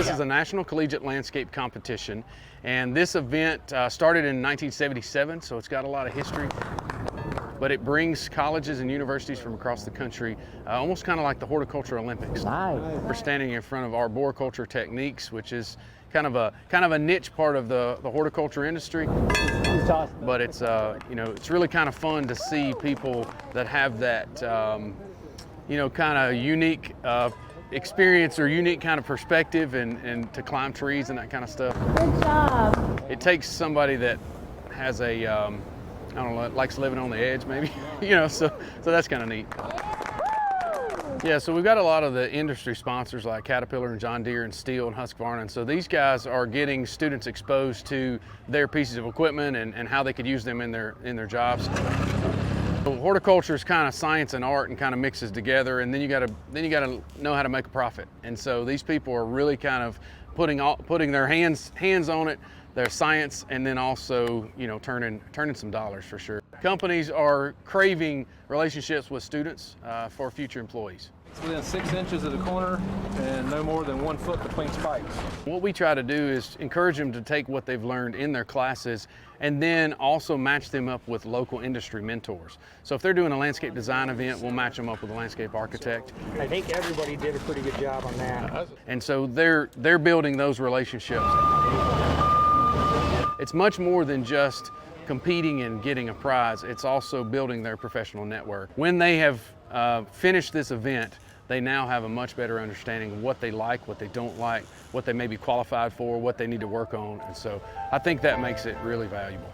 This is a National Collegiate Landscape Competition, and this event started in 1977, so it's got a lot of history. But it brings colleges and universities from across the country, almost kind of like the Horticulture Olympics. Nice. We're standing in front of arboriculture techniques, which is kind of a niche part of the horticulture industry. But it's it's really kind of fun to see people that have that kind of unique experience or unique kind of perspective and to climb trees and that kind of stuff. Good job. It takes somebody that has a I don't know, likes living on the edge maybe, so that's kind of neat. Yeah, so we've got a lot of the industry sponsors like Caterpillar and John Deere and Steel and Husqvarna, and so these guys are getting students exposed to their pieces of equipment and how they could use them in their jobs. So horticulture is kind of science and art and kind of mixes together, and then you got to know how to make a profit. And so these people are really kind of putting their hands on it, their science, and then also turning some dollars for sure. Companies are craving relationships with students for future employees. It's within 6 inches of the corner and no more than 1 foot between spikes. What we try to do is encourage them to take what they've learned in their classes and then also match them up with local industry mentors. So if they're doing a landscape design event, we'll match them up with a landscape architect. I think everybody did a pretty good job on that. And so they're building those relationships. It's much more than just competing and getting a prize. It's also building their professional network. When they have finished this event, they now have a much better understanding of what they like, what they don't like, what they may be qualified for, what they need to work on. And so I think that makes it really valuable.